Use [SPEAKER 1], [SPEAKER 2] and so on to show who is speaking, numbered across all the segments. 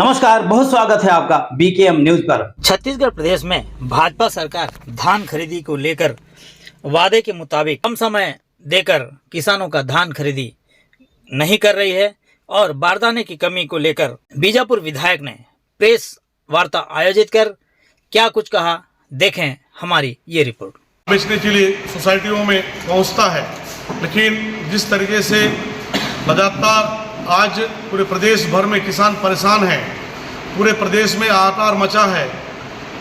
[SPEAKER 1] नमस्कार, बहुत स्वागत है आपका बीकेएम न्यूज पर।
[SPEAKER 2] छत्तीसगढ़ प्रदेश में भाजपा सरकार धान खरीदी को लेकर वादे के मुताबिक कम समय देकर किसानों का धान खरीदी नहीं कर रही है और बारदाने की कमी को लेकर बीजापुर विधायक ने प्रेस वार्ता आयोजित कर क्या कुछ कहा, देखें हमारी ये रिपोर्ट।
[SPEAKER 3] बेचने के लिए सोसाइटियों में पहुंचता है, लेकिन जिस तरीके से लगातार आज पूरे प्रदेश भर में किसान परेशान हैं, पूरे प्रदेश में हाहाकार मचा है।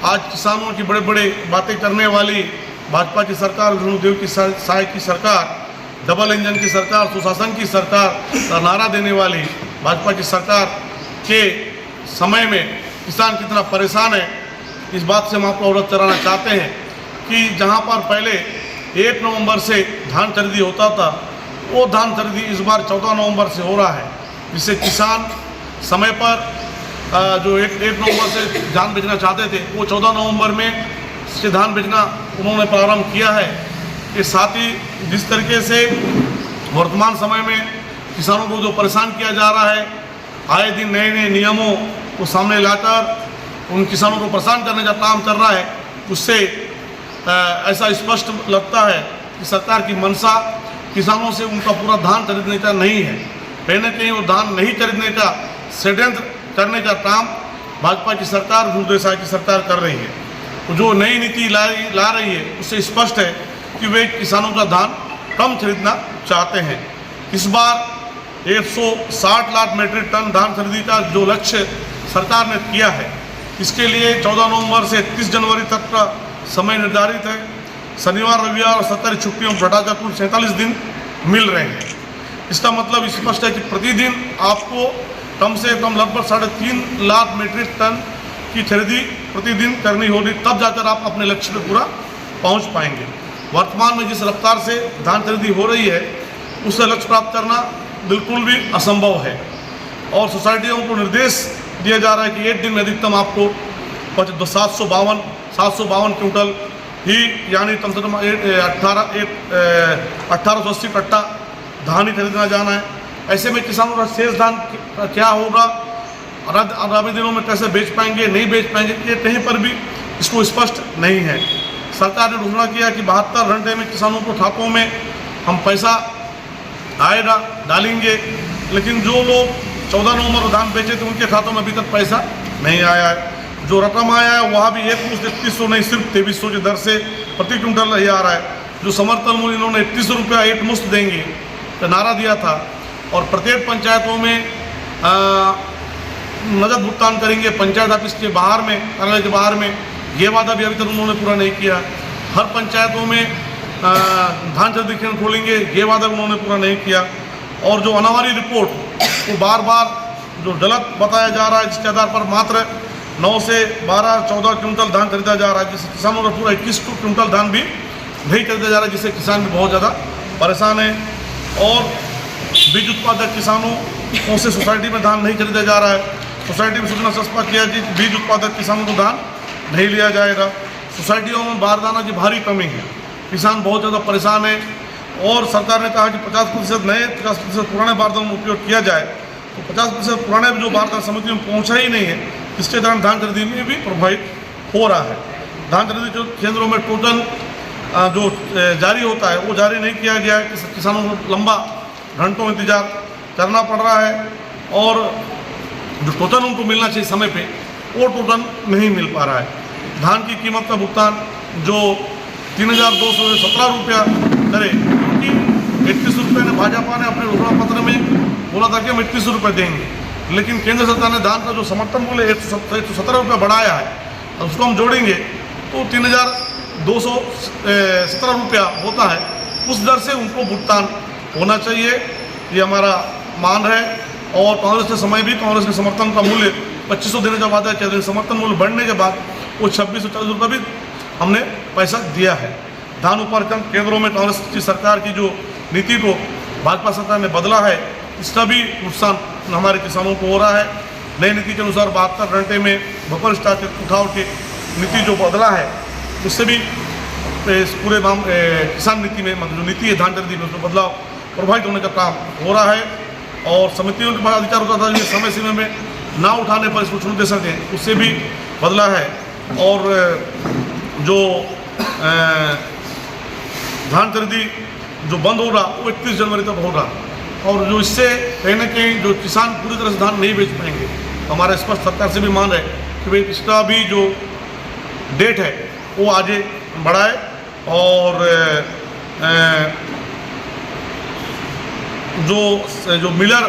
[SPEAKER 3] आज किसानों की बड़े बड़े बातें करने वाली भाजपा की सरकार, विष्णुदेव की सहायक की सरकार, डबल इंजन की सरकार, सुशासन की सरकार का नारा देने वाली भाजपा की सरकार के समय में किसान कितना परेशान है, इस बात से हम आपको अवगत कराना चाहते हैं कि जहां पर पहले 1 नवंबर से धान खरीदी होता था, वो धान खरीदी इस बार 14 नवंबर से हो रहा है, जिससे किसान समय पर जो 1 नवंबर से धान बेचना चाहते थे वो 14 नवंबर में से धान बेचना उन्होंने प्रारंभ किया है। के साथ ही जिस तरीके से वर्तमान समय में किसानों को जो परेशान किया जा रहा है, आए दिन नए नए नियमों को सामने लाकर उन किसानों को परेशान करने का काम कर रहा है, उससे ऐसा स्पष्ट लगता है कि सरकार की मंशा किसानों से उनका पूरा धान खरीदने का नहीं है। कहीं न कहीं वो धान नहीं खरीदने का षड्यंत्र करने का काम भाजपा की सरकार, विष्णुदेव की सरकार कर रही है। जो नई नीति ला रही है उससे स्पष्ट है कि वे किसानों का धान कम खरीदना चाहते हैं। इस बार 160 लाख मीट्रिक टन धान खरीदी का जो लक्ष्य सरकार ने किया है, इसके लिए 14 नवंबर से 31 जनवरी तक का समय निर्धारित है। शनिवार, रविवार और सरकारी छुट्टियों पर घटाकर कुल 47 दिन मिल रहे हैं। इसका मतलब स्पष्ट है कि प्रतिदिन आपको कम से कम लगभग 3.5 लाख मीट्रिक टन की खरीदी प्रतिदिन करनी होगी, तब जाकर आप अपने लक्ष्य पर पूरा पहुंच पाएंगे। वर्तमान में जिस रफ्तार से धान खरीदी हो रही है, उससे लक्ष्य प्राप्त करना बिल्कुल भी असंभव है और सोसाइटियों को निर्देश दिया जा रहा है कि एक दिन में अधिकतम आपको 752 क्विंटल ही, यानी कम से कम 1880 कट्टा धान ही खरीदना जाना है। ऐसे में किसानों का शेष धान क्या होगा, आगामी दिनों में कैसे बेच पाएंगे, नहीं बेच पाएंगे, ये कहीं पर भी इसको स्पष्ट नहीं है। सरकार ने घोषणा किया कि 72 घंटे में किसानों को खातों में हम पैसा आएगा डालेंगे, लेकिन जो लोग 14 नवंबर को धान बेचे थे उनके खातों में अभी तक पैसा नहीं आया है। जो रकम आया है वहाँ भी एक मुश्त 3100 नहीं, सिर्फ 2300 की दर से प्रति क्विंटल ही आ रहा है। जो समर्थन मूल्य इन्होंने 31 रुपया एक मुश्त देंगे का नारा दिया था और प्रत्येक पंचायतों में नगद भुगतान करेंगे, पंचायत ऑफिस के बाहर में, कार्यालय के बाहर में, ये वादा भी अभी तक उन्होंने पूरा नहीं किया। हर पंचायतों में धान खरीदी केंद्र खोलेंगे, ये वादा उन्होंने पूरा नहीं किया। और जो अनावारी रिपोर्ट को बार बार जो गलत बताया जा रहा है, जिसके आधार पर मात्र 9 से 12-14 क्विंटल धान खरीदा जा रहा है, जिससे किसानों का पूरा 21 क्विंटल धान भी नहीं खरीदा जा रहा है, जिससे किसान भी बहुत ज़्यादा परेशान है। और बीज उत्पादक किसानों से सोसाइटी में धान नहीं खरीदा जा रहा है। सोसाइटी में सूचना चस्पा किया कि बीज उत्पादक किसानों को धान नहीं लिया जाएगा। सोसाइटियों में बारदाना की भारी कमी है, किसान बहुत ज़्यादा परेशान है और सरकार ने कहा कि 50% नए 50% पुराने बारदानों में उपयोग किया जाए, तो 50% पुराने जो बारदाना समिति में पहुँचा ही नहीं है, इसके दौरान धान खरीदी में भी प्रभावित हो रहा है। धान खरीदी जो केंद्रों में टोकन जो जारी होता है वो जारी नहीं किया गया है, किसानों को लंबा घंटों इंतजार करना पड़ रहा है और जो टोकन उनको मिलना चाहिए समय पे, वो टोकन नहीं मिल पा रहा है। धान की कीमत का भुगतान जो 3217 रुपया करे, क्योंकि 31 रुपये ने भाजपा ने अपने घोषणा पत्र में बोला था कि हम 31 रुपये देंगे, लेकिन केंद्र सरकार ने धान का जो समर्थन मूल्य 117 रुपये बढ़ाया है, उसको हम जोड़ेंगे तो 3217 रुपया होता है। उस दर से उनको भुगतान होना चाहिए, ये हमारा मांग है। और कांग्रेस के समय भी कांग्रेस के समर्थन का मूल्य 2500 देने का वादा किया, लेकिन समर्थन मूल्य बढ़ने के बाद वो 2640 रुपये भी हमने पैसा दिया है। धान उपार्जन केंद्रों में कांग्रेस की सरकार की जो नीति को भाजपा सरकार ने बदला है, इसका भी नुकसान हमारे किसानों को हो रहा है। नई नीति के अनुसार 72 घंटे में बफर स्टॉक उठाव की नीति जो बदला है, उससे भी पूरे किसान नीति में, मतलब जो नीति है धान खरीदी में, उसमें बदलाव प्रभावित होने का काम हो रहा है। और समितियों के पास अधिकार होता था ये समय सीमा में ना उठाने पर इसको छूट दे सकें, उससे भी बदला है। और जो धान खरीदी जो बंद होगा वो 31 जनवरी तक होगा, और जो इससे कहीं ना कहीं जो किसान पूरी तरह से धान नहीं बेच पाएंगे। हमारा स्पष्ट सरकार से भी मांग है कि भाई इसका भी जो डेट है वो आगे बढ़ाए, और जो मिलर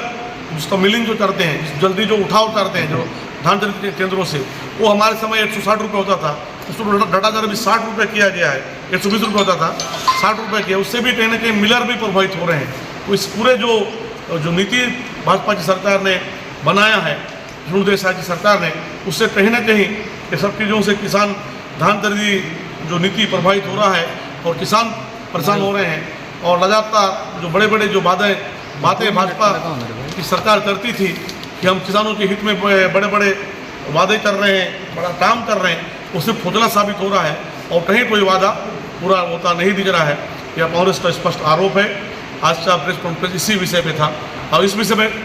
[SPEAKER 3] जिसका मिलिंग जो करते हैं, जल्दी जो उठाव करते हैं जो धान खरीद केंद्रों से, वो हमारे समय 160 रुपये होता था, उसको घटाकर अभी 60 रुपये किया गया है। 120 रुपये होता था, 60 रुपये किया। उससे भी कहीं ना कहीं मिलर भी प्रभावित हो रहे हैं। तो इस पूरे जो नीति भाजपा की सरकार ने बनाया है, झूठ देसाई की सरकार ने, उससे कहीं ना कहीं ये सब चीज़ों से किसान धान खरीदी जो नीति प्रभावित हो रहा है और किसान परेशान हो रहे हैं। और लगातार जो बड़े बड़े जो बातें भाजपा की सरकार करती थी कि हम किसानों के हित में बड़े बड़े वादे कर रहे हैं, बड़ा काम कर रहे हैं, वो सिर्फ खोखला साबित हो रहा है और कहीं कोई वादा पूरा होता नहीं दिख रहा है। यह कांग्रेस का स्पष्ट आरोप है। आज का प्रेस कॉन्फ्रेंस इसी विषय पे था और इस विषय में